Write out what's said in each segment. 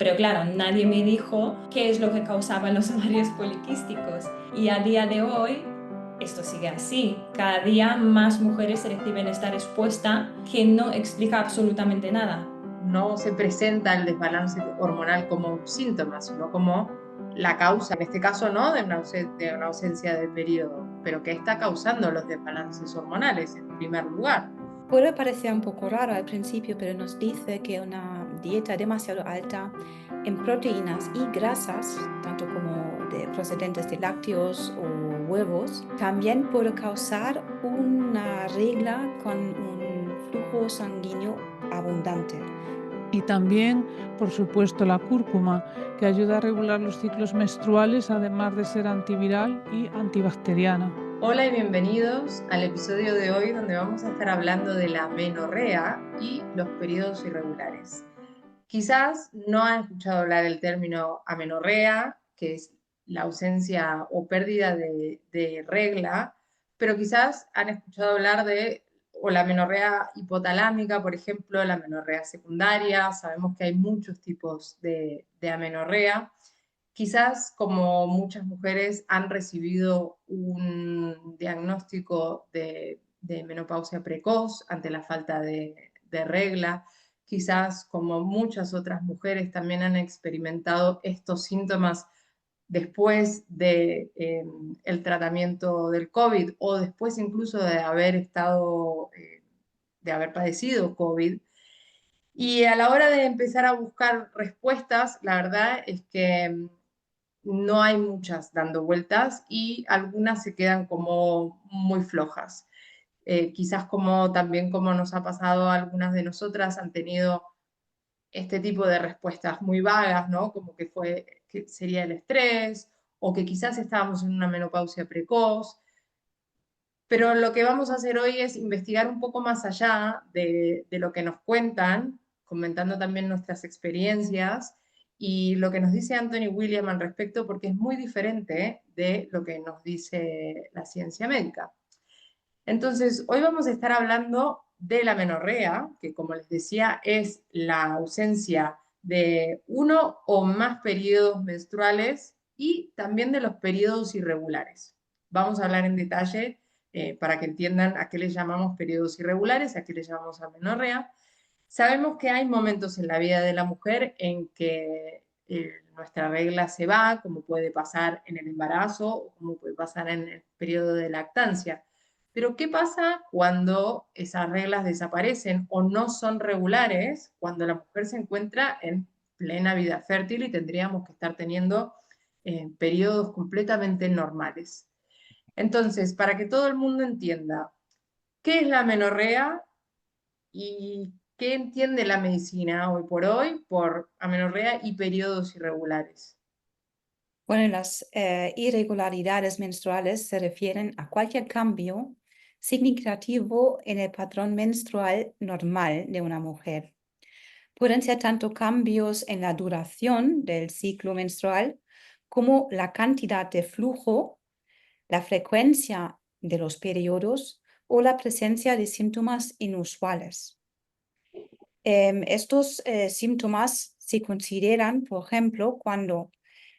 Pero claro, nadie me dijo qué es lo que causaban los ovarios poliquísticos. Y a día de hoy esto sigue así. Cada día más mujeres reciben esta respuesta que no explica absolutamente nada. No se presenta el desbalance hormonal como un síntoma, sino como la causa, en este caso no de una ausencia de periodo, pero que está causando los desbalances hormonales en primer lugar. Puede parecer un poco raro al principio, pero nos dice que una dieta demasiado alta en proteínas y grasas, tanto como de procedentes de lácteos o huevos, también puede causar una regla con un flujo sanguíneo abundante. Y también, por supuesto, la cúrcuma, que ayuda a regular los ciclos menstruales, además de ser antiviral y antibacteriana. Hola y bienvenidos al episodio de hoy donde vamos a estar hablando de la menorrea y los periodos irregulares. Quizás no han escuchado hablar el término amenorrea, que es la ausencia o pérdida de regla, pero quizás han escuchado hablar de o la menorrea hipotalámica, por ejemplo, la menorrea secundaria. Sabemos que hay muchos tipos de amenorrea. Quizás como muchas mujeres han recibido un diagnóstico de menopausia precoz ante la falta de regla, quizás como muchas otras mujeres también han experimentado estos síntomas después de el tratamiento del COVID o después incluso de haber estado, de haber padecido COVID. Y a la hora de empezar a buscar respuestas, la verdad es que no hay muchas dando vueltas y algunas se quedan como muy flojas. Quizás como también como nos ha pasado a algunas de nosotras han tenido este tipo de respuestas muy vagas, ¿no? Como que sería el estrés o que quizás estábamos en una menopausia precoz. Pero lo que vamos a hacer hoy es investigar un poco más allá de lo que nos cuentan, comentando también nuestras experiencias y lo que nos dice Anthony William al respecto, porque es muy diferente de lo que nos dice la ciencia médica. Entonces, hoy vamos a estar hablando de la menorrea, que como les decía es la ausencia de uno o más periodos menstruales y también de los periodos irregulares. Vamos a hablar en detalle para que entiendan a qué les llamamos periodos irregulares, a qué les llamamos amenorrea. Sabemos que hay momentos en la vida de la mujer en que nuestra regla se va, como puede pasar en el embarazo o como puede pasar en el periodo de lactancia. Pero ¿qué pasa cuando esas reglas desaparecen o no son regulares, cuando la mujer se encuentra en plena vida fértil y tendríamos que estar teniendo periodos completamente normales? Entonces, para que todo el mundo entienda, ¿qué es la menorrea y qué entiende la medicina hoy por hoy por amenorrea y periodos irregulares? Bueno, las irregularidades menstruales se refieren a cualquier cambio significativo en el patrón menstrual normal de una mujer. Pueden ser tanto cambios en la duración del ciclo menstrual como la cantidad de flujo, la frecuencia de los periodos o la presencia de síntomas inusuales. Estos síntomas se consideran, por ejemplo, cuando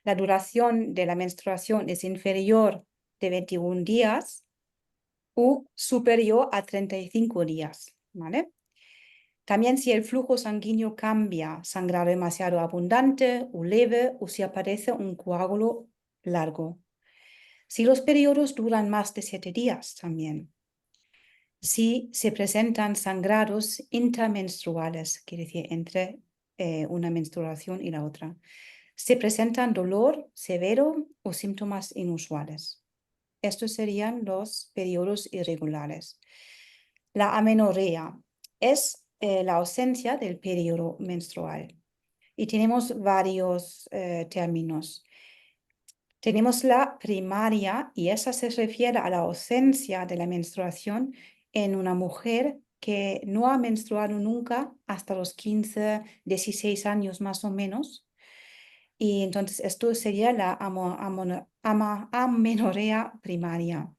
la duración de la menstruación es inferior de 21 días o superior a 35 días, ¿vale? También si el flujo sanguíneo cambia, sangrado demasiado abundante o leve, o si aparece un coágulo largo. Si los periodos duran más de 7 días también. Si se presentan sangrados intramenstruales, quiere decir entre una menstruación y la otra. Se presentan dolor severo o síntomas inusuales. Estos serían los periodos irregulares. La amenorrea es la ausencia del periodo menstrual y tenemos varios términos. Tenemos la primaria y esa se refiere a la ausencia de la menstruación en una mujer que no ha menstruado nunca hasta los 15, 16 años más o menos. Y entonces esto sería la amenorrea primaria.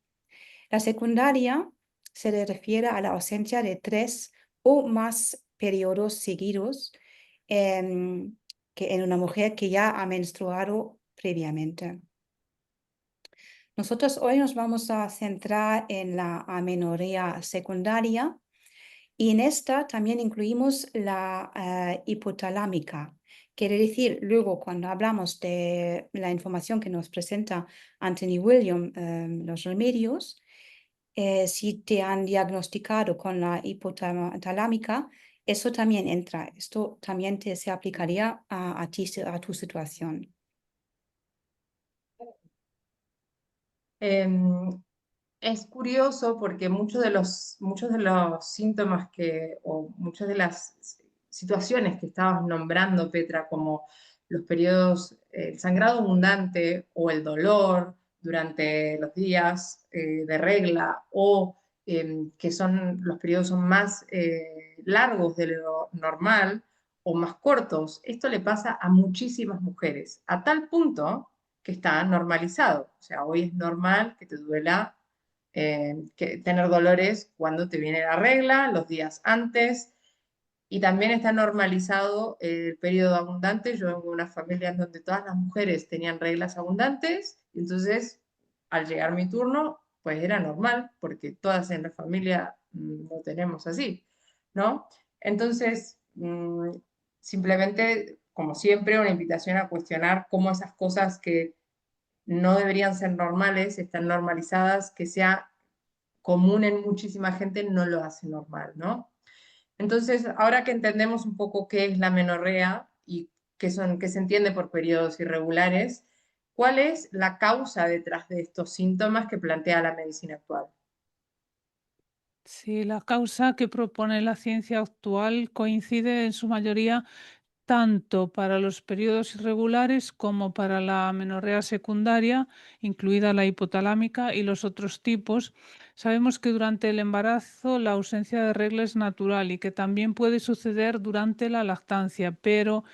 La secundaria se refiere a la ausencia de 3 o más periodos seguidos que en una mujer que ya ha menstruado previamente. Nosotros hoy nos vamos a centrar en la amenorrea secundaria y en esta también incluimos la hipotalámica. Quiere decir, luego cuando hablamos de la información que nos presenta Anthony William, los remedios, si te han diagnosticado con la hipotalámica, eso también entra, esto también se aplicaría a ti, a tu situación. Em, es curioso porque muchos de los síntomas o muchas de las situaciones que estabas nombrando, Petra, como los periodos, el sangrado abundante o el dolor durante los días de regla o que los periodos son más largos de lo normal o más cortos, esto le pasa a muchísimas mujeres, a tal punto que está normalizado. O sea, hoy es normal que te duela tener dolores cuando te viene la regla, los días antes, y también está normalizado el periodo abundante. Yo vengo de una familia en donde todas las mujeres tenían reglas abundantes, y entonces al llegar mi turno, pues era normal, porque todas en la familia lo tenemos así, ¿no? Entonces, simplemente, como siempre, una invitación a cuestionar cómo esas cosas que no deberían ser normales, están normalizadas, que sea común en muchísima gente no lo hace normal, ¿no? Entonces, ahora que entendemos un poco qué es la menorrea y qué se entiende por periodos irregulares, ¿cuál es la causa detrás de estos síntomas que plantea la medicina actual? Sí, la causa que propone la ciencia actual coincide en su mayoría tanto para los periodos irregulares como para la amenorrea secundaria, incluida la hipotalámica y los otros tipos. Sabemos que durante el embarazo la ausencia de regla es natural y que también puede suceder durante la lactancia, pero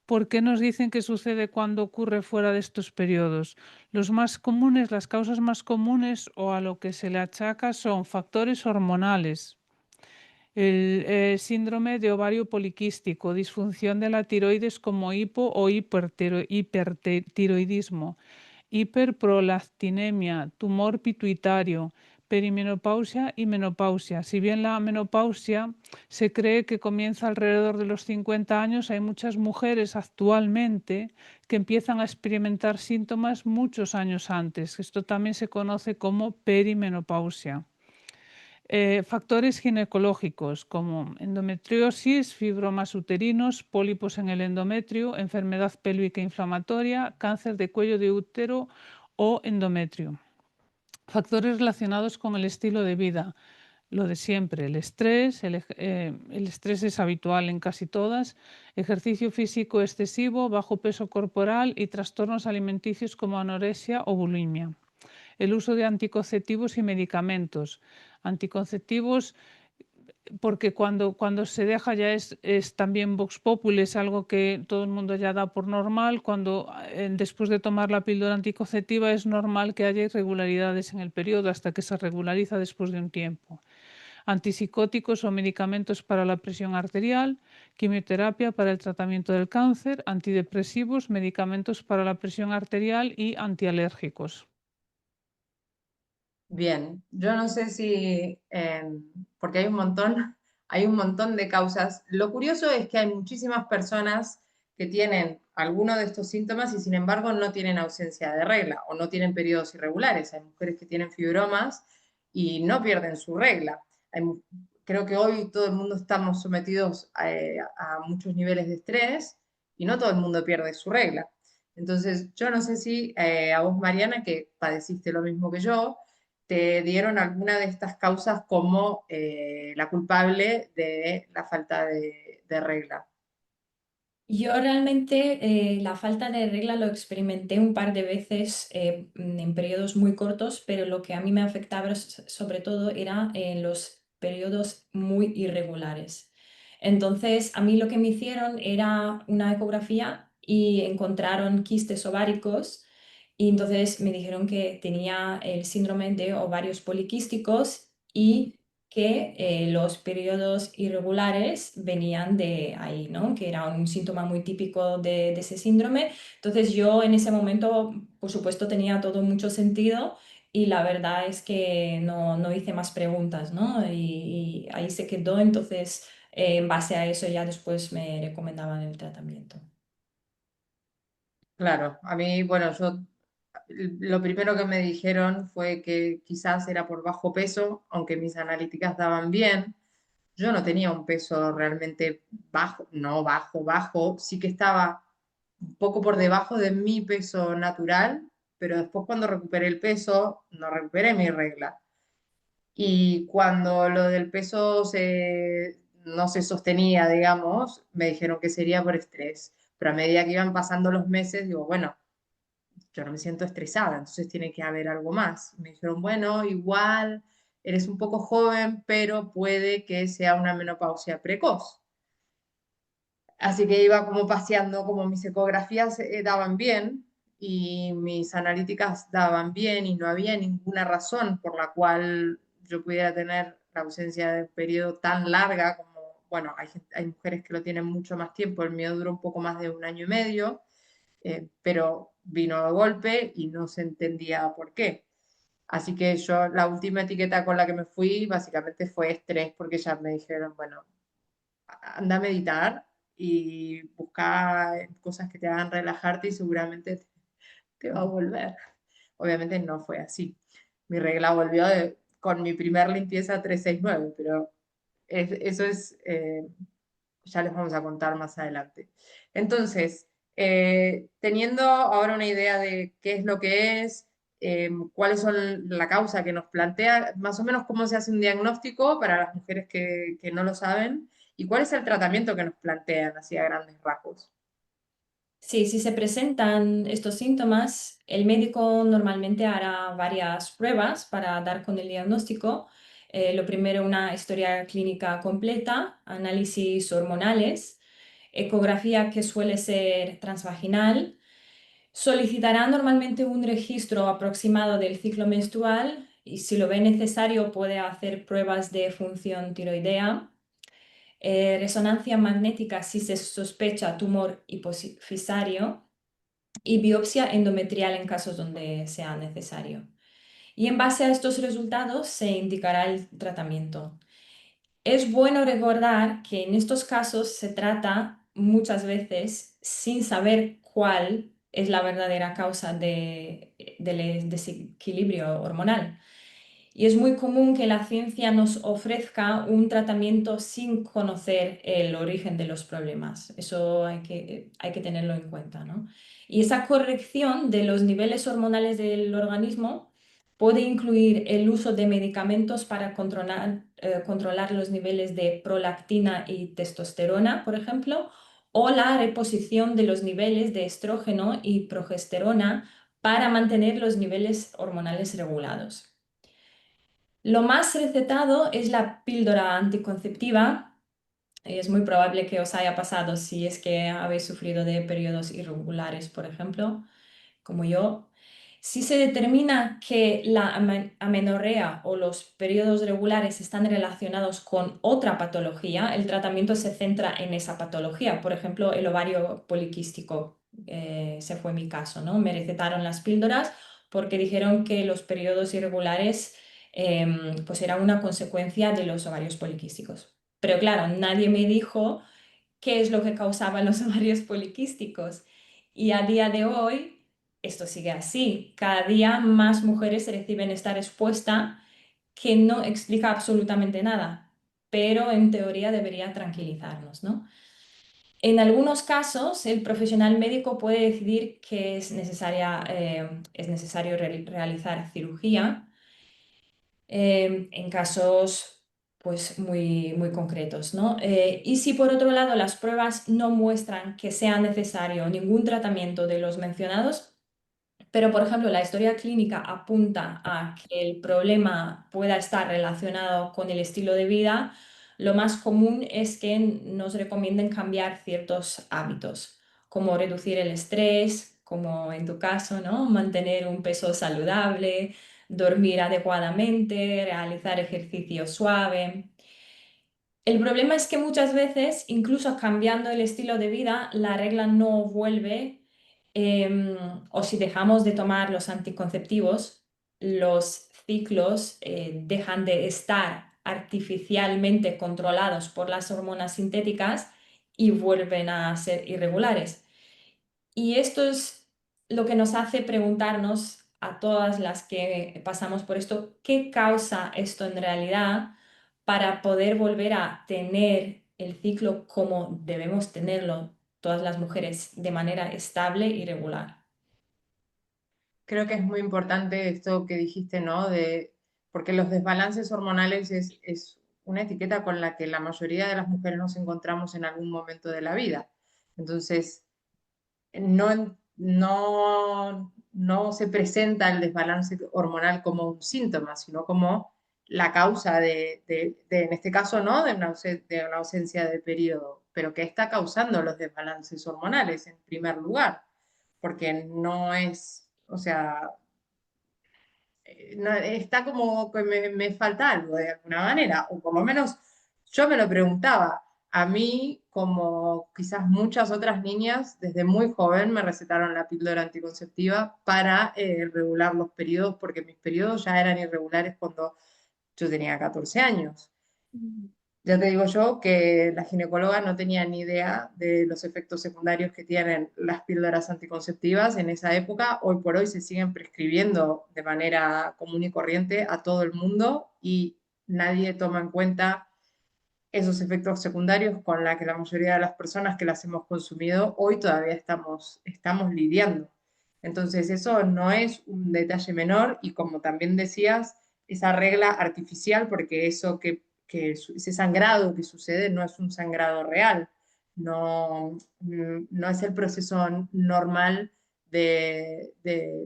¿por qué nos dicen que sucede cuando ocurre fuera de estos periodos? Los más comunes, las causas más comunes o a lo que se le achaca son factores hormonales, el síndrome de ovario poliquístico, disfunción de la tiroides como o hipertiroidismo, hiperprolactinemia, tumor pituitario, perimenopausia y menopausia. Si bien la menopausia se cree que comienza alrededor de los 50 años, hay muchas mujeres actualmente que empiezan a experimentar síntomas muchos años antes. Esto también se conoce como perimenopausia. Factores ginecológicos como endometriosis, fibromas uterinos, pólipos en el endometrio, enfermedad pélvica inflamatoria, cáncer de cuello de útero o endometrio. Factores relacionados con el estilo de vida. Lo de siempre, el estrés, el estrés es habitual en casi todas, ejercicio físico excesivo, bajo peso corporal y trastornos alimenticios como anorexia o bulimia. El uso de anticonceptivos y medicamentos. Anticonceptivos porque cuando se deja ya es también Vox Populi, es algo que todo el mundo ya da por normal. Cuando después de tomar la píldora anticonceptiva es normal que haya irregularidades en el periodo hasta que se regulariza después de un tiempo. Antipsicóticos o medicamentos para la presión arterial, quimioterapia para el tratamiento del cáncer, antidepresivos, medicamentos para la presión arterial y antialérgicos. Bien, yo no sé si, porque hay un montón de causas. Lo curioso es que hay muchísimas personas que tienen alguno de estos síntomas y sin embargo no tienen ausencia de regla o no tienen periodos irregulares. Hay mujeres que tienen fibromas y no pierden su regla. Creo que hoy todo el mundo estamos sometidos a muchos niveles de estrés y no todo el mundo pierde su regla. Entonces, yo no sé si a vos, Mariana, que padeciste lo mismo que yo, te dieron alguna de estas causas como la culpable de la falta de regla. Yo realmente la falta de regla lo experimenté un par de veces en periodos muy cortos, pero lo que a mí me afectaba sobre todo era en los periodos muy irregulares. Entonces, a mí lo que me hicieron era una ecografía y encontraron quistes ováricos y entonces me dijeron que tenía el síndrome de ovarios poliquísticos y que los periodos irregulares venían de ahí, ¿no? Que era un síntoma muy típico de ese síndrome. Entonces yo en ese momento, por supuesto, tenía todo mucho sentido y la verdad es que no hice más preguntas, ¿no? Y ahí se quedó, entonces en base a eso ya después me recomendaban el tratamiento. Claro, a mí, bueno, lo primero que me dijeron fue que quizás era por bajo peso, aunque mis analíticas daban bien. Yo no tenía un peso realmente bajo, no bajo, bajo, sí que estaba un poco por debajo de mi peso natural, pero después cuando recuperé el peso, no recuperé mi regla. Y cuando lo del peso no se sostenía, digamos, me dijeron que sería por estrés. Pero a medida que iban pasando los meses, digo, bueno, yo no me siento estresada, entonces tiene que haber algo más. Me dijeron, bueno, igual eres un poco joven, pero puede que sea una menopausia precoz. Así que iba como paseando, como mis ecografías daban bien y mis analíticas daban bien y no había ninguna razón por la cual yo pudiera tener la ausencia de un periodo tan larga como, bueno, hay mujeres que lo tienen mucho más tiempo, el mío duró un poco más de un año y medio, pero vino de golpe y no se entendía por qué. Así que yo, la última etiqueta con la que me fui básicamente fue estrés, porque ya me dijeron, bueno, anda a meditar y busca cosas que te hagan relajarte y seguramente te va a volver. Obviamente no fue así. Mi regla volvió con mi primer limpieza 369, pero eso es, ya les vamos a contar más adelante. Entonces, teniendo ahora una idea de qué es lo que es, cuáles son la causa que nos plantea, más o menos cómo se hace un diagnóstico para las mujeres que no lo saben, y cuál es el tratamiento que nos plantean, así a grandes rasgos. Sí, si se presentan estos síntomas, el médico normalmente hará varias pruebas para dar con el diagnóstico. Lo primero, una historia clínica completa, análisis hormonales, ecografía que suele ser transvaginal. Solicitará normalmente un registro aproximado del ciclo menstrual y si lo ve necesario puede hacer pruebas de función tiroidea. Resonancia magnética si se sospecha tumor hipofisario y biopsia endometrial en casos donde sea necesario. Y en base a estos resultados se indicará el tratamiento. Es bueno recordar que en estos casos se trata muchas veces sin saber cuál es la verdadera causa del desequilibrio hormonal. Y es muy común que la ciencia nos ofrezca un tratamiento sin conocer el origen de los problemas. Eso hay que tenerlo en cuenta, ¿no? Y esa corrección de los niveles hormonales del organismo puede incluir el uso de medicamentos para controlar los niveles de prolactina y testosterona, por ejemplo, o la reposición de los niveles de estrógeno y progesterona para mantener los niveles hormonales regulados. Lo más recetado es la píldora anticonceptiva. Es muy probable que os haya pasado si es que habéis sufrido de periodos irregulares, por ejemplo, como yo. Si se determina que la amenorrea o los periodos regulares están relacionados con otra patología, el tratamiento se centra en esa patología. Por ejemplo, el ovario poliquístico, ese fue mi caso, ¿no? Me recetaron las píldoras porque dijeron que los periodos irregulares pues era una consecuencia de los ovarios poliquísticos. Pero claro, nadie me dijo qué es lo que causaba los ovarios poliquísticos. Y a día de hoy, esto sigue así. Cada día más mujeres reciben esta respuesta que no explica absolutamente nada, pero en teoría debería tranquilizarnos, ¿no? En algunos casos, el profesional médico puede decidir que es necesario realizar cirugía en casos pues muy concretos, ¿no? Y si por otro lado las pruebas no muestran que sea necesario ningún tratamiento de los mencionados, pero por ejemplo la historia clínica apunta a que el problema pueda estar relacionado con el estilo de vida, lo más común es que nos recomienden cambiar ciertos hábitos, como reducir el estrés, como en tu caso, ¿no? Mantener un peso saludable, dormir adecuadamente, realizar ejercicio suave. El problema es que muchas veces, incluso cambiando el estilo de vida, la regla no vuelve, o si dejamos de tomar los anticonceptivos, los ciclos dejan de estar artificialmente controlados por las hormonas sintéticas y vuelven a ser irregulares. Y esto es lo que nos hace preguntarnos a todas las que pasamos por esto, ¿qué causa esto en realidad para poder volver a tener el ciclo como debemos tenerlo todas las mujeres de manera estable y regular? Creo que es muy importante esto que dijiste, ¿no? Porque los desbalances hormonales es una etiqueta con la que la mayoría de las mujeres nos encontramos en algún momento de la vida. Entonces, no se presenta el desbalance hormonal como un síntoma, sino como la causa en este caso, ¿no? De una ausencia de periodo, pero que está causando los desbalances hormonales en primer lugar, porque no es, o sea, está como que me falta algo de alguna manera, o por lo menos yo me lo preguntaba. A mí, como quizás muchas otras niñas, desde muy joven me recetaron la píldora anticonceptiva para regular los periodos, porque mis periodos ya eran irregulares cuando yo tenía 14 años. Ya te digo yo que la ginecóloga no tenía ni idea de los efectos secundarios que tienen las píldoras anticonceptivas en esa época. Hoy por hoy se siguen prescribiendo de manera común y corriente a todo el mundo y nadie toma en cuenta esos efectos secundarios con la que la mayoría de las personas que las hemos consumido hoy todavía estamos lidiando. Entonces eso no es un detalle menor y como también decías, esa regla artificial, porque ese sangrado que sucede no es un sangrado real, no es el proceso normal de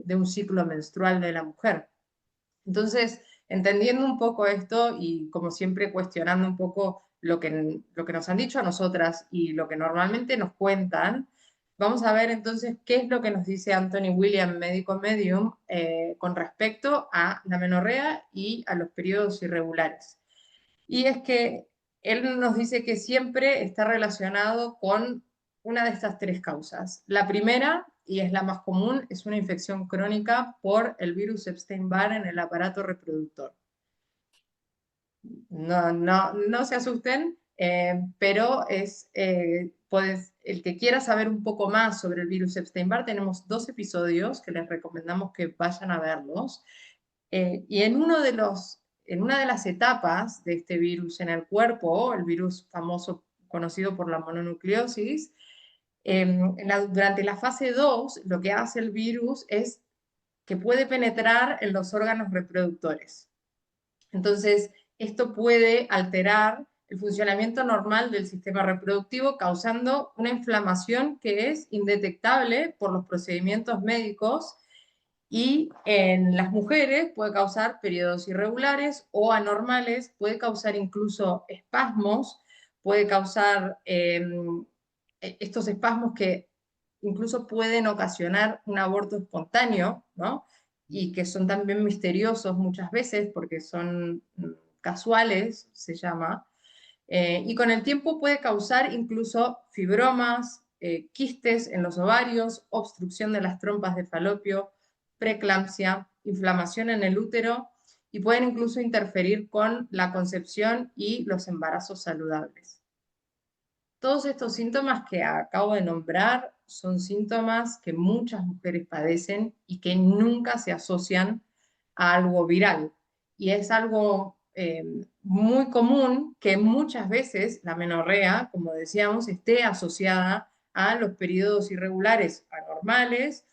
un ciclo menstrual de la mujer. Entonces, entendiendo un poco esto y como siempre cuestionando un poco lo que nos han dicho a nosotras y lo que normalmente nos cuentan, vamos a ver entonces qué es lo que nos dice Anthony William, médico medium, con respecto a la menorrea y a los periodos irregulares. Y es que él nos dice que siempre está relacionado con una de estas tres causas. La primera, y es la más común, es una infección crónica por el virus Epstein-Barr en el aparato reproductor. No se asusten, pero el que quiera saber un poco más sobre el virus Epstein-Barr, tenemos 2 episodios que les recomendamos que vayan a verlos. Y en una de las etapas de este virus en el cuerpo, el virus famoso conocido por la mononucleosis, durante la fase 2, lo que hace el virus es que puede penetrar en los órganos reproductores. Entonces, esto puede alterar el funcionamiento normal del sistema reproductivo, causando una inflamación que es indetectable por los procedimientos médicos y en las mujeres puede causar periodos irregulares o anormales, puede causar incluso espasmos, puede causar estos espasmos que incluso pueden ocasionar un aborto espontáneo, ¿no? Y que son también misteriosos muchas veces porque son casuales, se llama, y con el tiempo puede causar incluso fibromas, quistes en los ovarios, obstrucción de las trompas de falopio, preeclampsia, inflamación en el útero y pueden incluso interferir con la concepción y los embarazos saludables. Todos estos síntomas que acabo de nombrar son síntomas que muchas mujeres padecen y que nunca se asocian a algo viral. Y es algo muy común que muchas veces la menorrea, como decíamos, esté asociada a los periodos irregulares anormales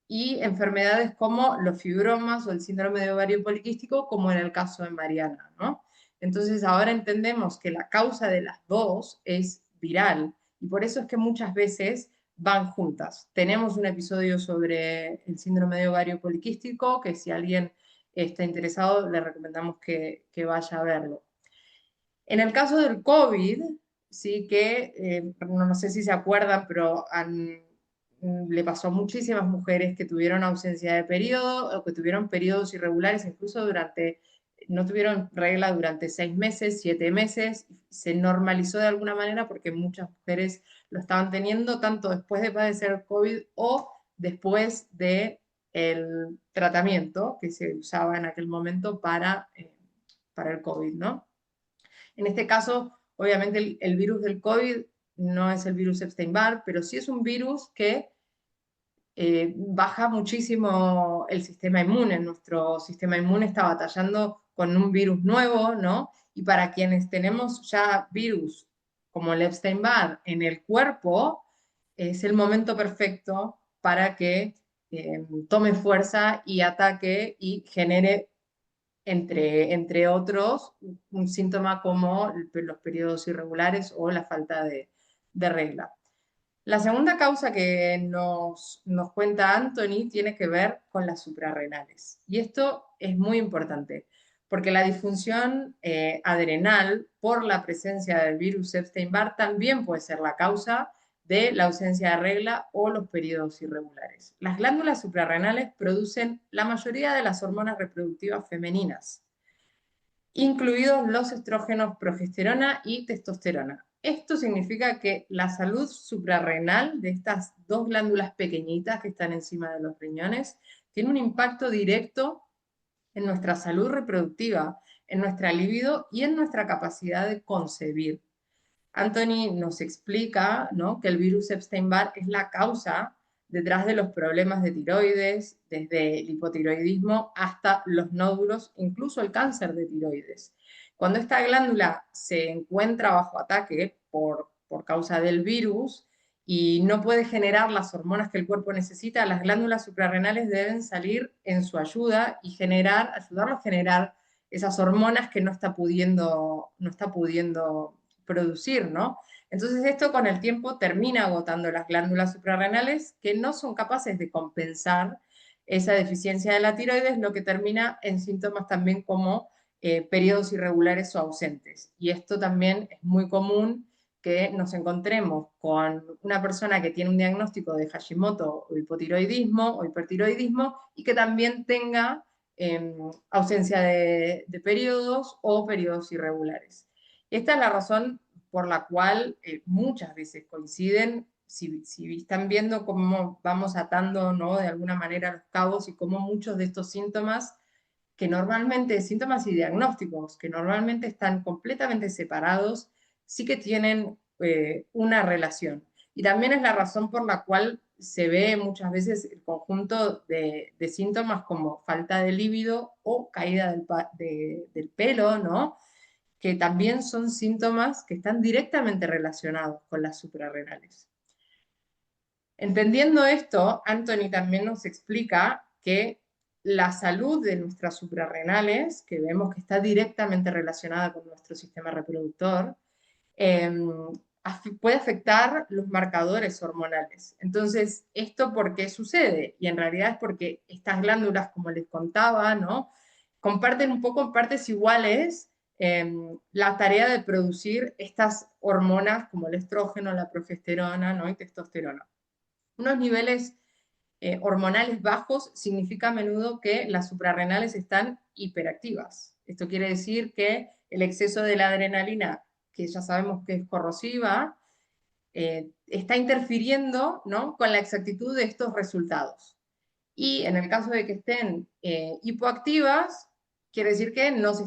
y enfermedades como los fibromas o el síndrome de ovario poliquístico, como en el caso de Mariana, ¿no? Entonces ahora entendemos que la causa de las dos es viral y por eso es que muchas veces van juntas. Tenemos un episodio sobre el síndrome de ovario poliquístico que si alguien está interesado le recomendamos que vaya a verlo. En el caso del COVID, sí que, no sé si se acuerdan, pero le pasó a muchísimas mujeres que tuvieron ausencia de periodo o que tuvieron periodos irregulares, incluso no tuvieron regla durante 6 meses, 7 meses, se normalizó de alguna manera porque muchas mujeres lo estaban teniendo tanto después de padecer COVID o después del tratamiento que se usaba en aquel momento para el COVID, ¿no? En este caso, obviamente el virus del COVID no es el virus Epstein-Barr, pero sí es un virus que baja muchísimo el sistema inmune. Nuestro sistema inmune está batallando con un virus nuevo, ¿no? Y para quienes tenemos ya virus como el Epstein-Barr en el cuerpo, es el momento perfecto para que tome fuerza y ataque y genere, entre otros, un síntoma como los periodos irregulares o la falta de regla. La segunda causa que nos cuenta Anthony tiene que ver con las suprarrenales. Y esto es muy importante, porque la disfunción adrenal por la presencia del virus Epstein-Barr también puede ser la causa de la ausencia de regla o los periodos irregulares. Las glándulas suprarrenales producen la mayoría de las hormonas reproductivas femeninas, incluidos los estrógenos progesterona y testosterona. Esto significa que la salud suprarrenal de estas dos glándulas pequeñitas que están encima de los riñones tiene un impacto directo en nuestra salud reproductiva, en nuestra libido y en nuestra capacidad de concebir. Anthony nos explica, ¿no?, que el virus Epstein-Barr es la causa detrás de los problemas de tiroides, desde el hipotiroidismo hasta los nódulos, incluso el cáncer de tiroides. Cuando esta glándula se encuentra bajo ataque por causa del virus y no puede generar las hormonas que el cuerpo necesita, las glándulas suprarrenales deben salir en su ayuda y ayudarlo a generar esas hormonas que no está pudiendo producir, ¿no? Entonces esto con el tiempo termina agotando las glándulas suprarrenales que no son capaces de compensar esa deficiencia de la tiroides, lo que termina en síntomas también como periodos irregulares o ausentes. Y esto también es muy común que nos encontremos con una persona que tiene un diagnóstico de Hashimoto o hipotiroidismo o hipertiroidismo y que también tenga ausencia de periodos o periodos irregulares. Esta es la razón por la cual muchas veces coinciden, si están viendo cómo vamos atando, ¿no?, de alguna manera los cabos y cómo muchos de estos síntomas, que normalmente, síntomas y diagnósticos, que normalmente están completamente separados, sí que tienen una relación. Y también es la razón por la cual se ve muchas veces el conjunto de síntomas como falta de líbido o caída del pelo, ¿no?, que también son síntomas que están directamente relacionados con las suprarrenales. Entendiendo esto, Anthony también nos explica que la salud de nuestras suprarrenales, que vemos que está directamente relacionada con nuestro sistema reproductor, puede afectar los marcadores hormonales. Entonces, ¿esto por qué sucede? Y en realidad es porque estas glándulas, como les contaba, ¿no?, comparten un poco en partes iguales la tarea de producir estas hormonas como el estrógeno, la progesterona, ¿no?, y testosterona. Unos niveles hormonales bajos significa a menudo que las suprarrenales están hiperactivas. Esto quiere decir que el exceso de la adrenalina, que ya sabemos que es corrosiva, está interfiriendo, ¿no?, con la exactitud de estos resultados. Y en el caso de que estén hipoactivas, quiere decir que no se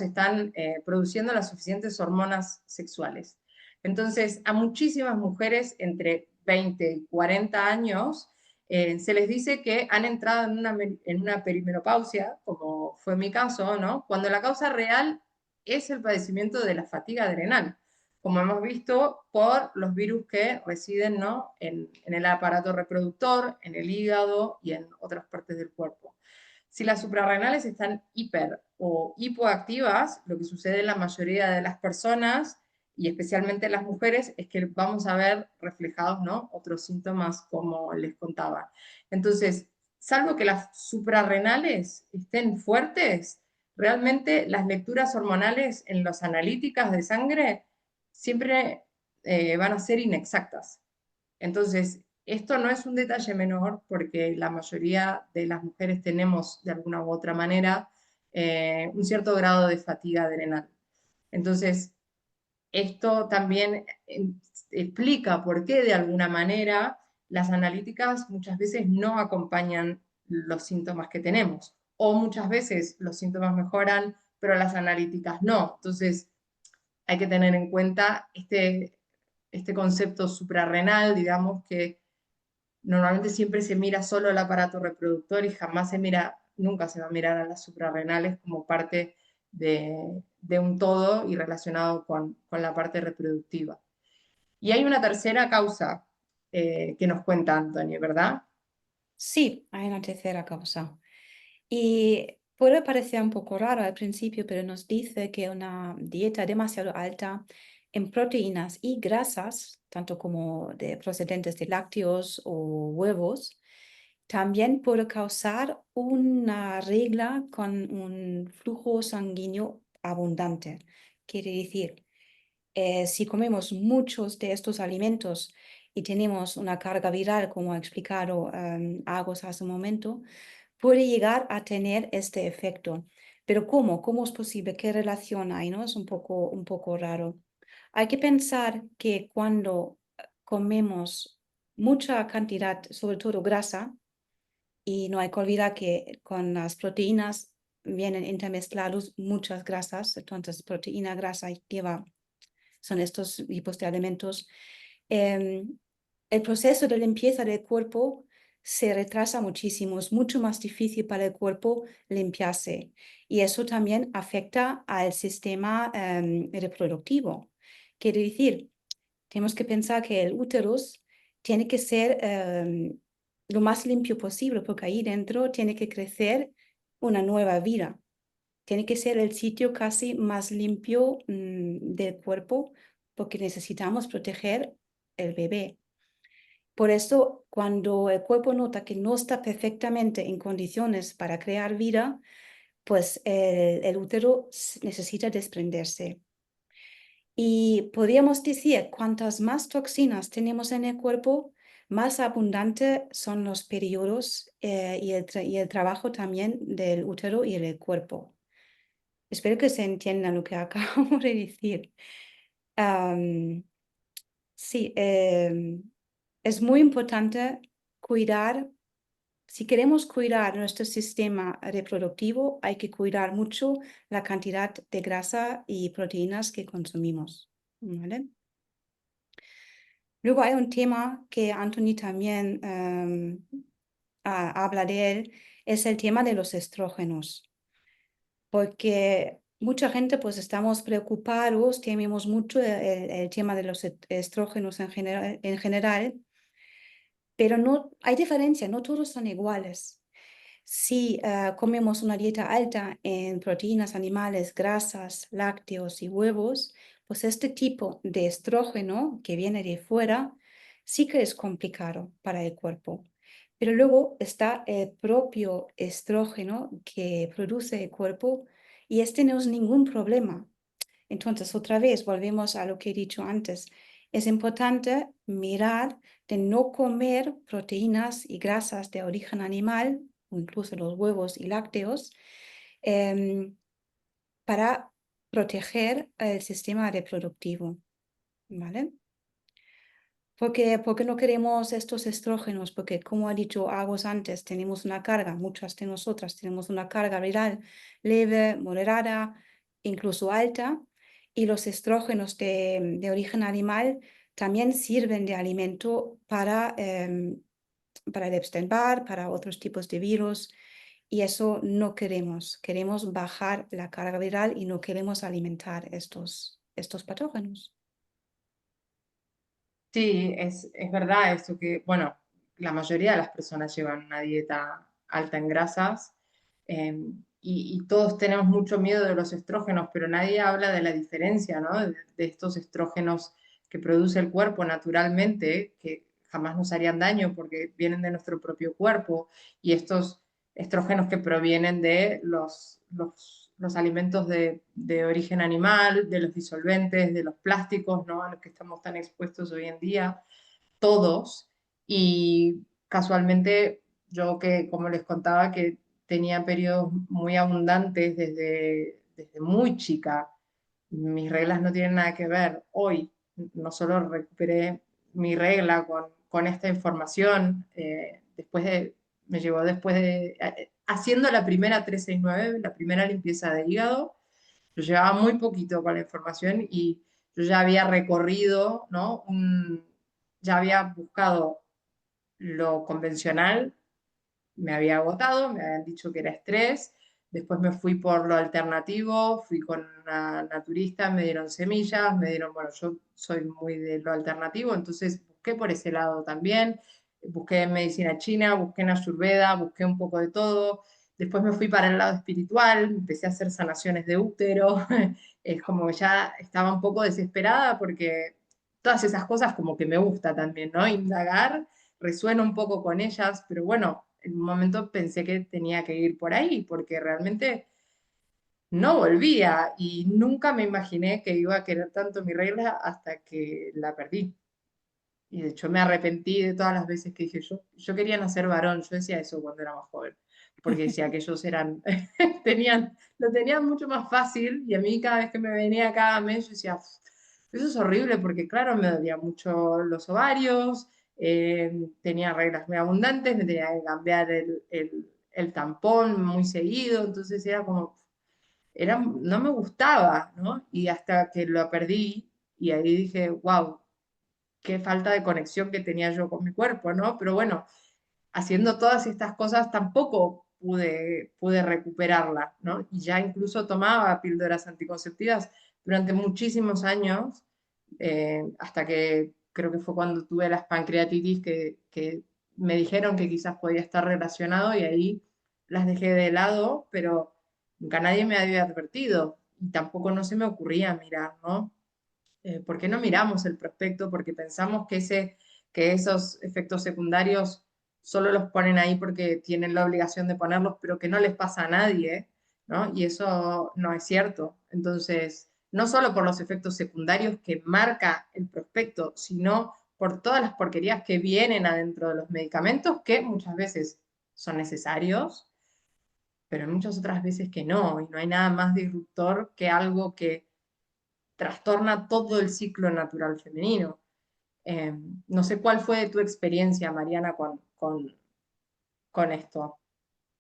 están produciendo las suficientes hormonas sexuales. Entonces, a muchísimas mujeres entre 20 y 40 años se les dice que han entrado en una perimenopausia, como fue mi caso, ¿no?, cuando la causa real es el padecimiento de la fatiga adrenal, como hemos visto por los virus que residen, ¿no?, en el aparato reproductor, en el hígado y en otras partes del cuerpo. Si las suprarrenales están hiper o hipoactivas, lo que sucede en la mayoría de las personas, y especialmente en las mujeres, es que vamos a ver reflejados, ¿no?, otros síntomas como les contaba. Entonces, salvo que las suprarrenales estén fuertes, realmente las lecturas hormonales en las analíticas de sangre siempre van a ser inexactas. Entonces, esto no es un detalle menor porque la mayoría de las mujeres tenemos de alguna u otra manera un cierto grado de fatiga adrenal. Entonces, esto también explica por qué de alguna manera las analíticas muchas veces no acompañan los síntomas que tenemos, o muchas veces los síntomas mejoran, pero las analíticas no. Entonces, hay que tener en cuenta este concepto suprarrenal, digamos, que normalmente siempre se mira solo el aparato reproductor y jamás se mira, nunca se va a mirar a las suprarrenales como parte de un todo y relacionado con la parte reproductiva. Y hay una tercera causa que nos cuenta Anthony, ¿verdad? Sí, hay una tercera causa. Y puede parecer un poco raro al principio, pero nos dice que una dieta demasiado alta en proteínas y grasas, tanto como de procedentes de lácteos o huevos, también puede causar una regla con un flujo sanguíneo abundante. Quiere decir, si comemos muchos de estos alimentos y tenemos una carga viral, como ha explicado Agos hace un momento, puede llegar a tener este efecto. Pero ¿cómo? ¿Cómo es posible? ¿Qué relación hay? ¿No? Es un poco raro. Hay que pensar que cuando comemos mucha cantidad, sobre todo grasa, y no hay que olvidar que con las proteínas vienen intermezclados muchas grasas, entonces proteína, grasa son estos tipos de alimentos. El proceso de limpieza del cuerpo se retrasa muchísimo, es mucho más difícil para el cuerpo limpiarse y eso también afecta al sistema reproductivo. Quiere decir, tenemos que pensar que el útero tiene que ser lo más limpio posible porque ahí dentro tiene que crecer una nueva vida. Tiene que ser el sitio casi más limpio del cuerpo porque necesitamos proteger el bebé. Por eso, cuando el cuerpo nota que no está perfectamente en condiciones para crear vida, pues el útero necesita desprenderse. Y podríamos decir, cuantas más toxinas tenemos en el cuerpo, más abundante son los periodos y el trabajo también del útero y del cuerpo. Espero que se entienda lo que acabo de decir. Sí, es muy importante cuidar. Si queremos cuidar nuestro sistema reproductivo, hay que cuidar mucho la cantidad de grasa y proteínas que consumimos. ¿Vale? Luego hay un tema que Anthony también habla de él, es el tema de los estrógenos. Porque mucha gente pues estamos preocupados, tememos mucho el tema de los estrógenos en general, pero no hay diferencia, no todos son iguales. Si comemos una dieta alta en proteínas animales, grasas, lácteos y huevos, pues este tipo de estrógeno que viene de fuera sí que es complicado para el cuerpo. Pero luego está el propio estrógeno que produce el cuerpo y este no es ningún problema. Entonces, otra vez, volvemos a lo que he dicho antes. Es importante mirar de no comer proteínas y grasas de origen animal, o incluso los huevos y lácteos, em, para proteger el sistema reproductivo. ¿Vale? Porque no queremos estos estrógenos, porque como ha dicho Agos antes, tenemos una carga, muchas de nosotras tenemos una carga viral leve, moderada, incluso alta, y los estrógenos de origen animal también sirven de alimento para el Epstein-Barr, para otros tipos de virus, y eso no queremos. Queremos bajar la carga viral y no queremos alimentar estos patógenos. Sí, es verdad eso que, bueno, la mayoría de las personas llevan una dieta alta en grasas y todos tenemos mucho miedo de los estrógenos, pero nadie habla de la diferencia, ¿no? De estos estrógenos que produce el cuerpo naturalmente, que jamás nos harían daño porque vienen de nuestro propio cuerpo, y estos estrógenos que provienen de los alimentos de origen animal, de los disolventes, de los plásticos, ¿no? A los que estamos tan expuestos hoy en día, todos. Y casualmente yo que, como les contaba, que tenía periodos muy abundantes desde muy chica, mis reglas no tienen nada que ver. Hoy no solo recuperé mi regla con esta información, me llevó después haciendo la primera 369, la primera limpieza de hígado, yo llevaba muy poquito con la información y yo ya había recorrido, ¿no? Ya había buscado lo convencional, me había agotado, me habían dicho que era estrés, después me fui por lo alternativo, fui con una naturista, me dieron semillas, me dieron, bueno, yo soy muy de lo alternativo, entonces busqué por ese lado también, busqué en medicina china, busqué en Ayurveda, busqué un poco de todo, después me fui para el lado espiritual, empecé a hacer sanaciones de útero, es como que ya estaba un poco desesperada porque todas esas cosas como que me gusta también, ¿no? Indagar, resueno un poco con ellas, pero bueno, en un momento pensé que tenía que ir por ahí, porque realmente no volvía y nunca me imaginé que iba a querer tanto mi regla hasta que la perdí. Y de hecho me arrepentí de todas las veces que dije, yo quería nacer varón, yo decía eso cuando era más joven, porque decía que ellos eran, lo tenían mucho más fácil y a mí cada vez que me venía cada mes yo decía, eso es horrible porque claro, me dolían mucho los ovarios, tenía reglas muy abundantes, me tenía que cambiar el tampón muy seguido, entonces era como, no me gustaba, ¿no? Y hasta que lo perdí y ahí dije, wow, qué falta de conexión que tenía yo con mi cuerpo, ¿no? Pero bueno, haciendo todas estas cosas tampoco pude recuperarla, ¿no? Y ya incluso tomaba píldoras anticonceptivas durante muchísimos años, hasta que creo que fue cuando tuve las pancreatitis que me dijeron que quizás podía estar relacionado y ahí las dejé de lado, pero nunca nadie me había advertido y tampoco no se me ocurría mirar, ¿no? ¿Por qué no miramos el prospecto? Porque pensamos que esos efectos secundarios solo los ponen ahí porque tienen la obligación de ponerlos, pero que no les pasa a nadie, ¿no? Y eso no es cierto. Entonces, no solo por los efectos secundarios que marca el prospecto, sino por todas las porquerías que vienen adentro de los medicamentos, que muchas veces son necesarios, pero muchas otras veces que no, y no hay nada más disruptor que algo que trastorna todo el ciclo natural femenino. No sé cuál fue tu experiencia, Mariana, con esto.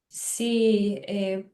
Sí,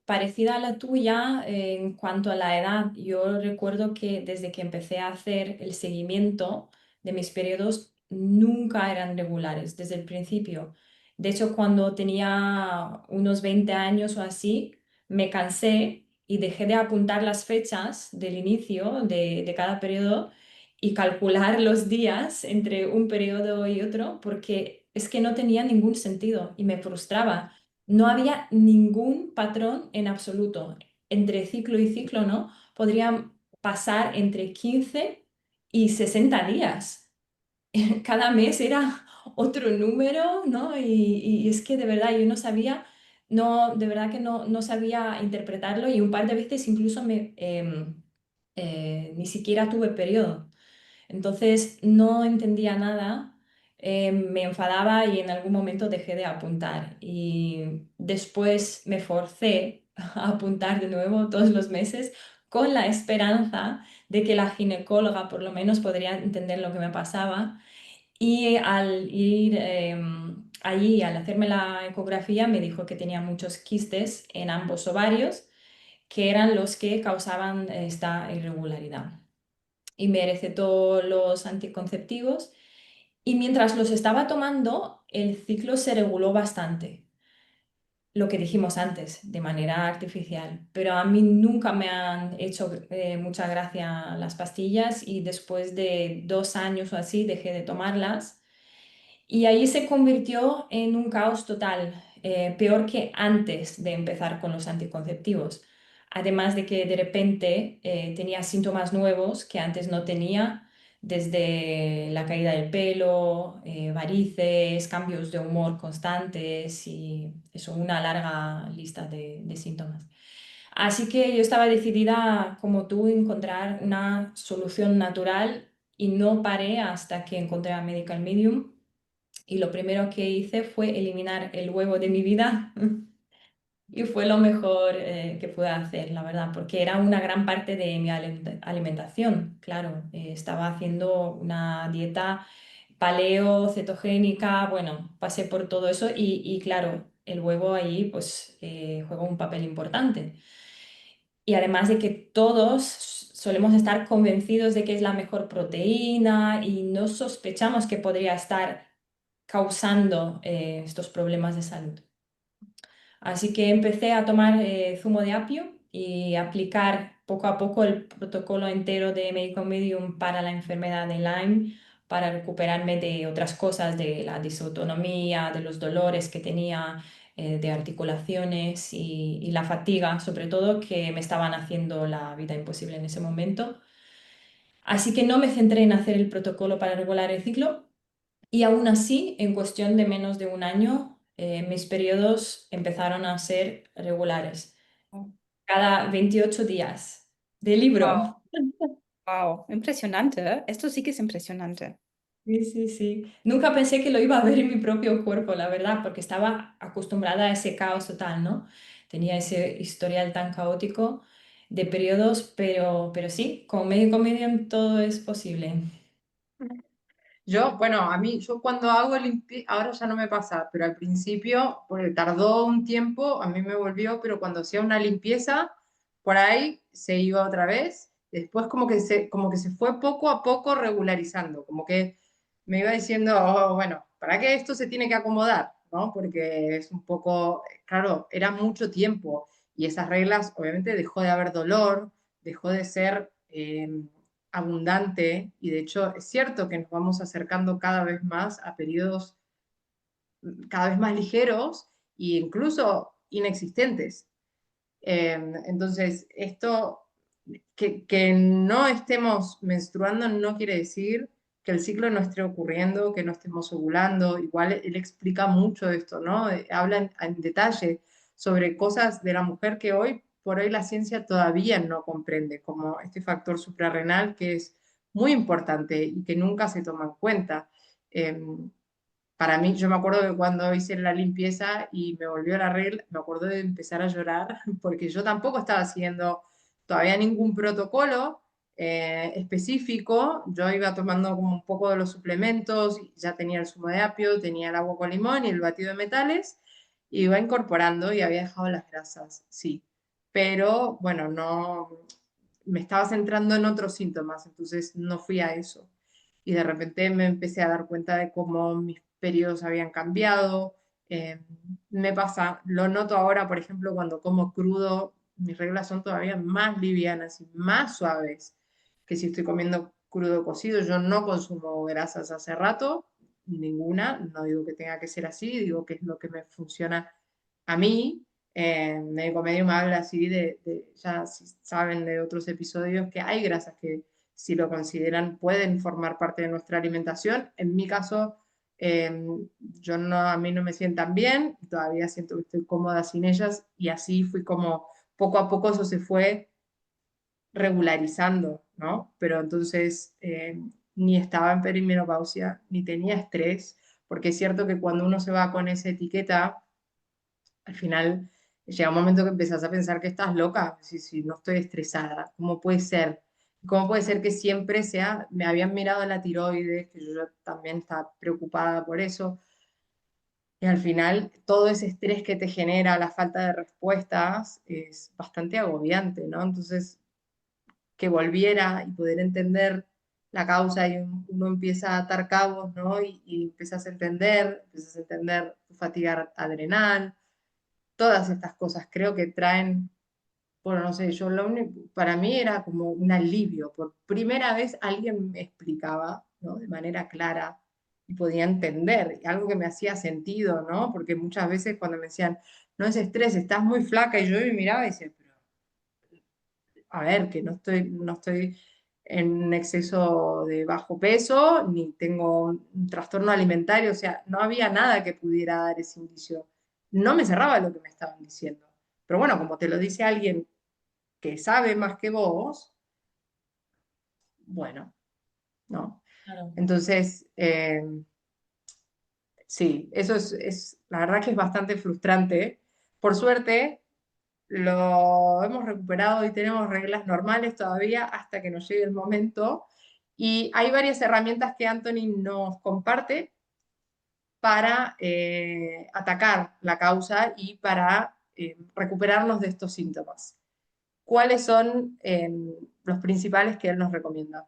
parecida a la tuya en cuanto a la edad. Yo recuerdo que desde que empecé a hacer el seguimiento de mis periodos nunca eran regulares desde el principio. De hecho, cuando tenía unos 20 años o así, me cansé y dejé de apuntar las fechas del inicio de cada periodo y calcular los días entre un periodo y otro porque es que no tenía ningún sentido y me frustraba. No había ningún patrón en absoluto. Entre ciclo y ciclo, ¿no? Podrían pasar entre 15 y 60 días. Cada mes era otro número, ¿no? Y es que de verdad yo no sabía, no, de verdad que no sabía interpretarlo y un par de veces incluso ni siquiera tuve periodo. Entonces no entendía nada, me enfadaba y en algún momento dejé de apuntar. Y después me forcé a apuntar de nuevo todos los meses con la esperanza de que la ginecóloga por lo menos podría entender lo que me pasaba. Y al ir allí, al hacerme la ecografía, me dijo que tenía muchos quistes en ambos ovarios, que eran los que causaban esta irregularidad y me recetó los anticonceptivos y mientras los estaba tomando el ciclo se reguló bastante, lo que dijimos antes, de manera artificial, pero a mí nunca me han hecho mucha gracia las pastillas y después de 2 años o así dejé de tomarlas y ahí se convirtió en un caos total, peor que antes de empezar con los anticonceptivos. Además de que de repente tenía síntomas nuevos que antes no tenía, desde la caída del pelo, varices, cambios de humor constantes y eso, una larga lista de síntomas. Así que yo estaba decidida, como tú, a encontrar una solución natural y no paré hasta que encontré a Medical Medium Y lo primero que hice fue eliminar el huevo de mi vida. Y fue lo mejor que pude hacer, la verdad, porque era una gran parte de mi alimentación. Claro, estaba haciendo una dieta paleo, cetogénica, bueno, pasé por todo eso y claro, el huevo ahí pues juega un papel importante. Y además de que todos solemos estar convencidos de que es la mejor proteína y no sospechamos que podría estar causando estos problemas de salud. Así que empecé a tomar zumo de apio y aplicar poco a poco el protocolo entero de Médico Medium para la enfermedad de Lyme, para recuperarme de otras cosas, de la disautonomía, de los dolores que tenía, de articulaciones y la fatiga, sobre todo, que me estaban haciendo la vida imposible en ese momento. Así que no me centré en hacer el protocolo para regular el ciclo, y aún así, en cuestión de menos de un año, mis periodos empezaron a ser regulares, cada 28 días de libro. Wow, wow, impresionante, ¿eh? Esto sí que es impresionante. Sí, sí, sí. Nunca pensé que lo iba a ver en mi propio cuerpo, la verdad, porque estaba acostumbrada a ese caos total, ¿no? Tenía ese historial tan caótico de periodos, pero sí, con Médico Medium todo es posible. Yo, bueno, a mí, yo cuando hago limpieza, ahora ya no me pasa, pero al principio, porque tardó un tiempo, a mí me volvió, pero cuando hacía una limpieza, por ahí se iba otra vez, después como que se fue poco a poco regularizando, como que me iba diciendo, "Oh, bueno, ¿para qué esto se tiene que acomodar? ¿No? Porque es un poco, claro, era mucho tiempo y esas reglas, obviamente dejó de haber dolor, dejó de ser... abundante y de hecho es cierto que nos vamos acercando cada vez más a periodos cada vez más ligeros e incluso inexistentes. Entonces, esto, que no estemos menstruando no quiere decir que el ciclo no esté ocurriendo, que no estemos ovulando. Igual él explica mucho de esto, ¿no? Habla en detalle sobre cosas de la mujer que hoy por hoy la ciencia todavía no comprende, como este factor suprarrenal que es muy importante y que nunca se toma en cuenta. Para mí, yo me acuerdo que cuando hice la limpieza y me volvió la regla, me acuerdo de empezar a llorar porque yo tampoco estaba haciendo todavía ningún protocolo específico. Yo iba tomando como un poco de los suplementos, ya tenía el zumo de apio, tenía el agua con limón y el batido de metales, y iba incorporando y había dejado las grasas, sí. Pero bueno, no, me estaba centrando en otros síntomas, entonces no fui a eso y de repente me empecé a dar cuenta de cómo mis periodos habían cambiado. Eh, Me pasa, lo noto ahora, por ejemplo, cuando como crudo, mis reglas son todavía más livianas y más suaves que si estoy comiendo crudo cocido. Yo no consumo grasas hace rato, ninguna, no digo que tenga que ser así, digo que es lo que me funciona a mí. Médico Medio me habla así ya si saben de otros episodios, que hay grasas que si lo consideran, pueden formar parte de nuestra alimentación. En mi caso, yo no, a mí no me sientan bien, todavía siento que estoy cómoda sin ellas y así fui como poco a poco eso se fue regularizando, ¿no? Pero entonces ni estaba en perimenopausia, ni tenía estrés, porque es cierto que cuando uno se va con esa etiqueta, al final llega un momento que empezás a pensar que estás loca, si no estoy estresada, ¿cómo puede ser? ¿Cómo puede ser que siempre sea, me habían mirado la tiroides, que yo también estaba preocupada por eso, y al final todo ese estrés que te genera la falta de respuestas es bastante agobiante, ¿no? Entonces, que volviera y poder entender la causa y uno empieza a atar cabos, ¿no? Y empiezas a entender tu fatiga adrenal, todas estas cosas creo que traen, bueno, no sé, yo lo único, para mí era como un alivio. Por primera vez alguien me explicaba, ¿no? De manera clara y podía entender, algo que me hacía sentido, ¿no? Porque muchas veces cuando me decían, no es estrés, estás muy flaca, y yo me miraba y decía, pero a ver, que no estoy en un exceso de bajo peso, ni tengo un trastorno alimentario, o sea, no había nada que pudiera dar ese indicio. No me cerraba lo que me estaban diciendo. Pero bueno, como te lo dice alguien que sabe más que vos, bueno, ¿no? Claro. Entonces, Sí, eso la verdad que es bastante frustrante. Por suerte, lo hemos recuperado y tenemos reglas normales todavía hasta que nos llegue el momento. Y hay varias herramientas que Anthony nos comparte para atacar la causa y para recuperarnos de estos síntomas. ¿Cuáles son los principales que él nos recomienda?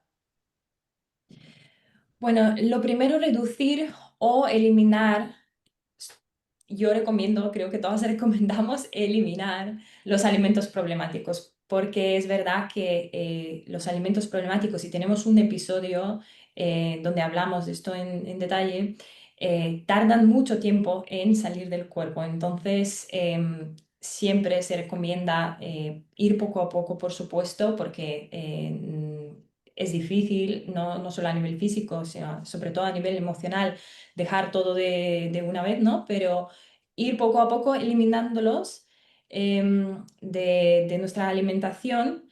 Bueno, lo primero, reducir o eliminar. Yo recomiendo, creo que todas recomendamos eliminar los alimentos problemáticos, porque es verdad que los alimentos problemáticos, si tenemos un episodio donde hablamos de esto en detalle, tardan mucho tiempo en salir del cuerpo. Entonces, siempre se recomienda ir poco a poco, por supuesto, porque es difícil, no solo a nivel físico, sino sobre todo a nivel emocional, dejar todo de una vez, ¿no? Pero ir poco a poco eliminándolos de nuestra alimentación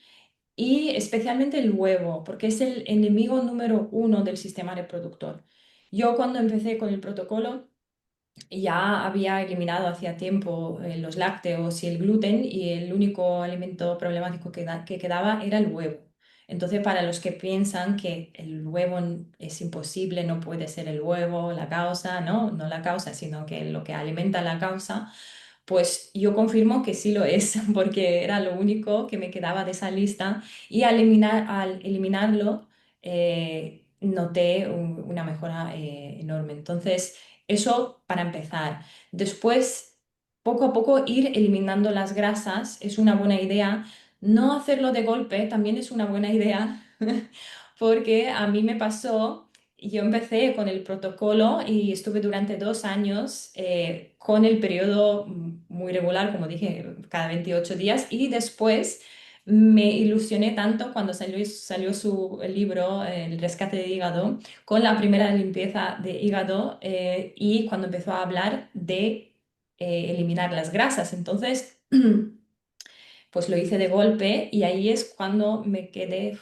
y especialmente el huevo, porque es el enemigo número uno del sistema reproductor. Yo cuando empecé con el protocolo ya había eliminado hacía tiempo los lácteos y el gluten y el único alimento problemático que quedaba era el huevo. Entonces, para los que piensan que el huevo es imposible, no puede ser el huevo la causa, no la causa, sino que lo que alimenta la causa, pues yo confirmo que sí lo es, porque era lo único que me quedaba de esa lista y al eliminarlo noté una mejora enorme. Entonces, eso para empezar. Después, poco a poco ir eliminando las grasas es una buena idea. No hacerlo de golpe también es una buena idea, porque a mí me pasó, yo empecé con el protocolo y estuve durante 2 años con el periodo muy regular, como dije, cada 28 días, y después me ilusioné tanto cuando salió el libro El rescate de hígado, con la primera limpieza de hígado y cuando empezó a hablar de eliminar las grasas. Entonces, pues lo hice de golpe y ahí es cuando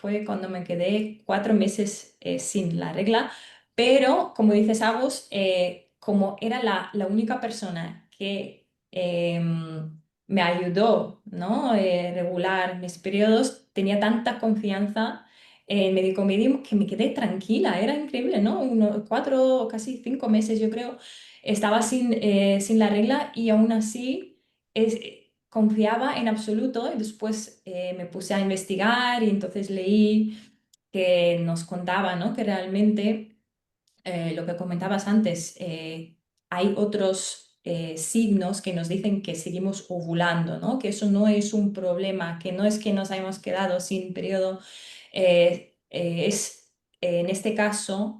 fue cuando me quedé 4 meses sin la regla, pero como dices, Agus, como era la única persona que me ayudó, ¿no? Regular mis periodos, tenía tanta confianza en Médico Medio que me quedé tranquila, era increíble, ¿no? 4, casi 5 meses yo creo, estaba sin la regla y aún así confiaba en absoluto y después me puse a investigar y entonces leí que nos contaba, ¿no? Que realmente lo que comentabas antes, hay otros signos que nos dicen que seguimos ovulando, ¿no? Que eso no es un problema, que no es que nos hayamos quedado sin periodo, en este caso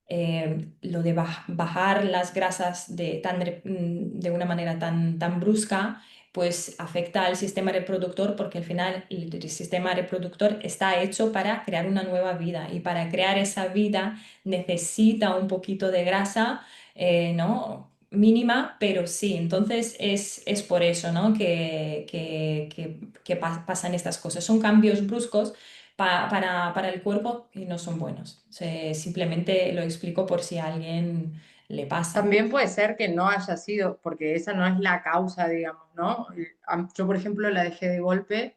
lo de bajar las grasas de una manera tan brusca, pues afecta al sistema reproductor porque al final el sistema reproductor está hecho para crear una nueva vida y para crear esa vida necesita un poquito de grasa, ¿no? Mínima, pero sí, entonces es por eso, ¿no? que pasan estas cosas. Son cambios bruscos para el cuerpo y no son buenos. Simplemente lo explico por si a alguien le pasa. También puede ser que no haya sido, porque esa no es la causa, digamos, ¿no? Yo, por ejemplo, la dejé de golpe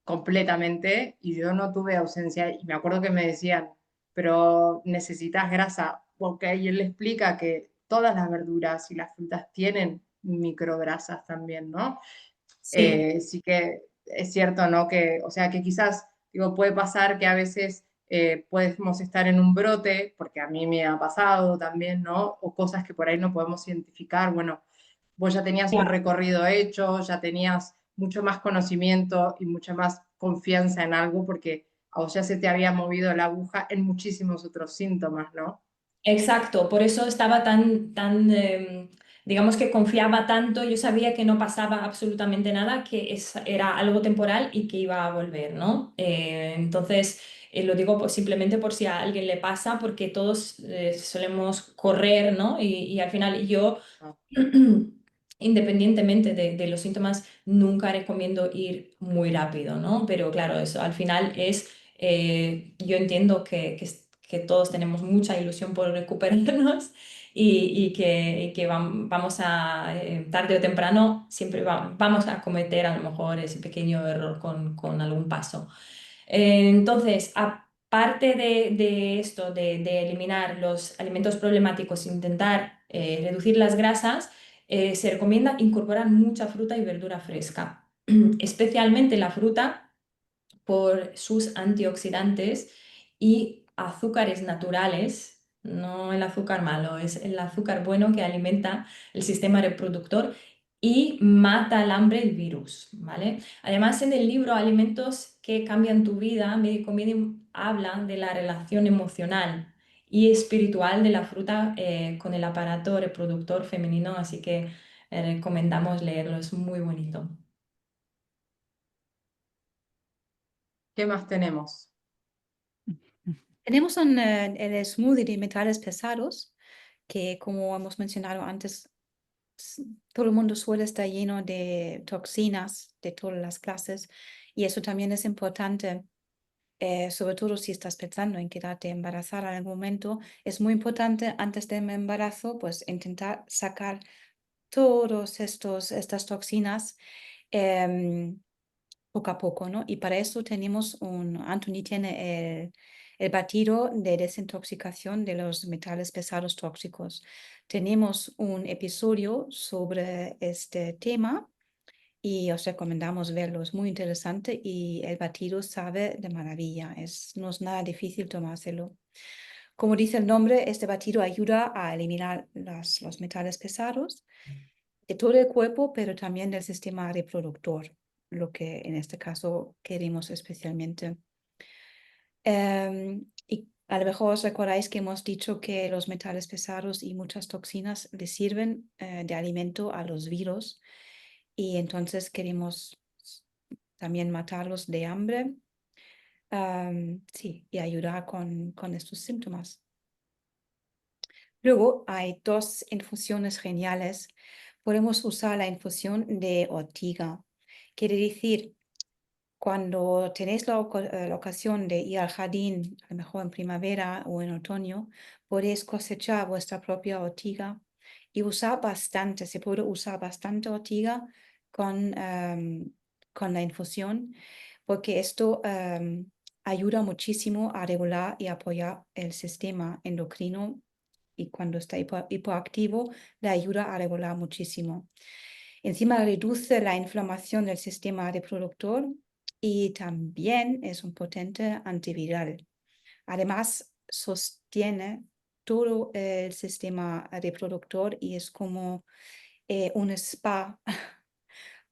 completamente y yo no tuve ausencia y me acuerdo que me decían, pero necesitas grasa, ok, y él le explica que todas las verduras y las frutas tienen micrograsas también, ¿no? Sí, Sí que es cierto, ¿no? Que, o sea, que quizás, digo, puede pasar que a veces podemos estar en un brote, porque a mí me ha pasado también, ¿no? O cosas que por ahí no podemos identificar. Bueno, vos ya tenías un claro. recorrido hecho, ya tenías mucho más conocimiento y mucha más confianza en algo, porque a vos ya se te había movido la aguja en muchísimos otros síntomas, ¿no? Exacto, por eso estaba digamos que confiaba tanto, yo sabía que no pasaba absolutamente nada, que era algo temporal y que iba a volver, ¿no? Entonces, lo digo simplemente por si a alguien le pasa, porque todos solemos correr, ¿no? Y al final yo, Ah, independientemente de los síntomas, nunca recomiendo ir muy rápido, ¿no? Pero claro, eso al final yo entiendo que todos tenemos mucha ilusión por recuperarnos y que vamos a, tarde o temprano, siempre vamos a cometer a lo mejor ese pequeño error con algún paso. Entonces, aparte de esto, de eliminar los alimentos problemáticos, intentar reducir las grasas, se recomienda incorporar mucha fruta y verdura fresca, especialmente la fruta por sus antioxidantes y azúcares naturales, no el azúcar malo, es el azúcar bueno que alimenta el sistema reproductor y mata al hambre el virus, ¿vale? Además, en el libro Alimentos que cambian tu vida, Médico Medium habla de la relación emocional y espiritual de la fruta con el aparato reproductor femenino, así que recomendamos leerlo, es muy bonito. ¿Qué más tenemos? Tenemos el smoothie de metales pesados, que como hemos mencionado antes, todo el mundo suele estar lleno de toxinas de todas las clases y eso también es importante, sobre todo si estás pensando en quedarte embarazada en algún momento. Es muy importante antes del embarazo, pues intentar sacar todos estas toxinas em, poco a poco, ¿no? Y para eso tenemos Anthony tiene el batido de desintoxicación de los metales pesados tóxicos. Tenemos un episodio sobre este tema y os recomendamos verlo, es muy interesante y el batido sabe de maravilla, no es nada difícil tomárselo. Como dice el nombre, este batido ayuda a eliminar los metales pesados de todo el cuerpo, pero también del sistema reproductor, lo que en este caso queremos especialmente. Y a lo mejor os recordáis que hemos dicho que los metales pesados y muchas toxinas le sirven de alimento a los virus y entonces queremos también matarlos de hambre, sí, y ayudar con estos síntomas. Luego hay dos infusiones geniales. Podemos usar la infusión de ortiga. Quiere decir, cuando tenéis la ocasión de ir al jardín, a lo mejor en primavera o en otoño, podéis cosechar vuestra propia ortiga y usar bastante. Se puede usar bastante ortiga con la infusión, porque esto ayuda muchísimo a regular y apoyar el sistema endocrino y cuando está hipoactivo le ayuda a regular muchísimo. Encima reduce la inflamación del sistema reproductor y también es un potente antiviral. Además, sostiene todo el sistema reproductor y es como un spa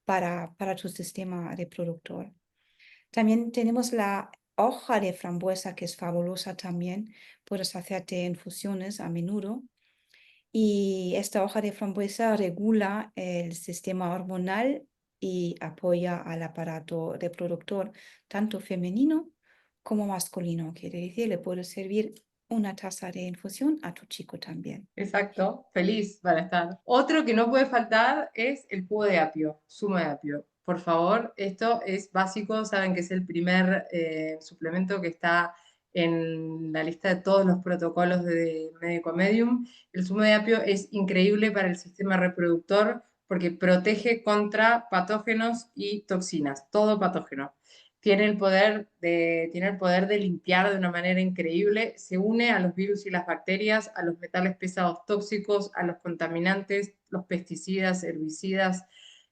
para tu sistema reproductor. También tenemos la hoja de frambuesa, que es fabulosa también. Puedes hacerte infusiones a menudo. Y esta hoja de frambuesa regula el sistema hormonal y apoya al aparato reproductor, tanto femenino como masculino. Quiere decir, le puede servir una taza de infusión a tu chico también. Exacto, feliz para estar. Otro que no puede faltar es el jugo de apio, zumo de apio. Por favor, esto es básico, saben que es el primer suplemento que está en la lista de todos los protocolos de Médico Medium. El zumo de apio es increíble para el sistema reproductor porque protege contra patógenos y toxinas, todo patógeno. Tiene el poder de limpiar de una manera increíble, se une a los virus y las bacterias, a los metales pesados tóxicos, a los contaminantes, los pesticidas, herbicidas,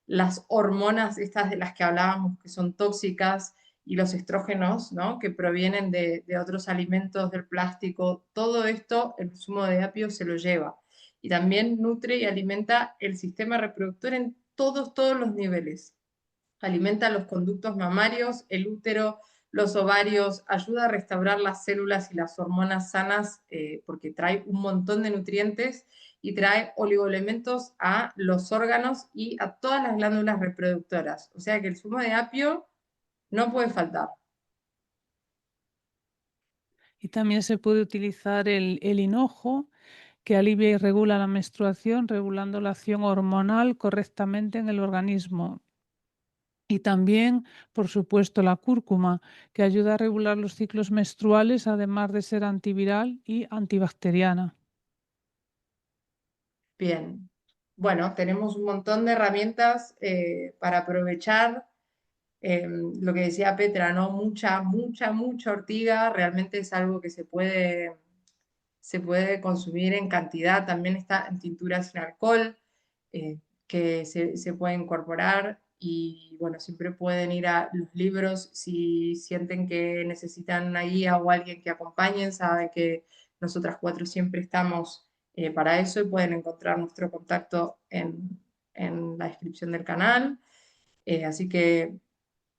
las hormonas estas de las que hablábamos que son tóxicas y los estrógenos, ¿no? Que provienen de otros alimentos, del plástico, todo esto el zumo de apio se lo lleva. Y también nutre y alimenta el sistema reproductor en todos los niveles. Alimenta los conductos mamarios, el útero, los ovarios, ayuda a restaurar las células y las hormonas sanas porque trae un montón de nutrientes y trae oligoelementos a los órganos y a todas las glándulas reproductoras. O sea que el zumo de apio no puede faltar. Y también se puede utilizar el hinojo, que alivia y regula la menstruación, regulando la acción hormonal correctamente en el organismo. Y también, por supuesto, la cúrcuma, que ayuda a regular los ciclos menstruales, además de ser antiviral y antibacteriana. Bien. Bueno, tenemos un montón de herramientas para aprovechar. Lo que decía Petra, ¿no? Mucha ortiga. Realmente es algo que se puede consumir en cantidad. También está en tintura sin alcohol, que se puede incorporar. Y bueno, siempre pueden ir a los libros si sienten que necesitan una guía o alguien que acompañen. Saben que nosotras cuatro siempre estamos para eso y pueden encontrar nuestro contacto en la descripción del canal. Así que,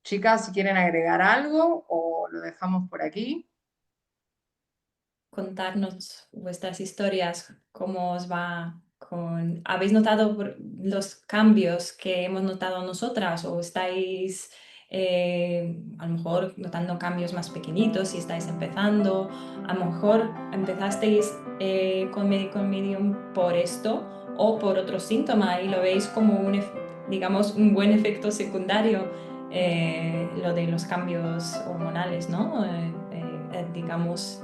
chicas, si quieren agregar algo o lo dejamos por aquí. Contarnos vuestras historias, cómo os va con... ¿Habéis notado los cambios que hemos notado nosotras o estáis a lo mejor notando cambios más pequeñitos si estáis empezando? A lo mejor empezasteis con Medium por esto o por otro síntoma y lo veis como digamos, un buen efecto secundario, lo de los cambios hormonales, ¿no? Digamos,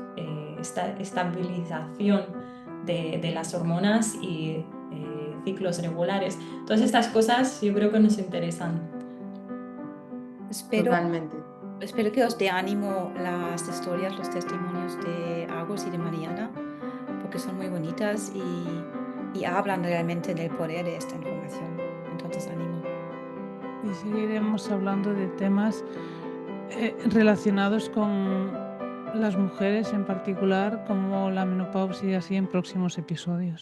esta estabilización de las hormonas y ciclos regulares. Todas estas cosas yo creo que nos interesan. Totalmente. Espero que os dé ánimo las historias, los testimonios de Agus y de Mariana, porque son muy bonitas y hablan realmente del poder de esta información. Entonces, ánimo. Y seguiremos hablando de temas relacionados con las mujeres en particular, como la menopausia y así en próximos episodios.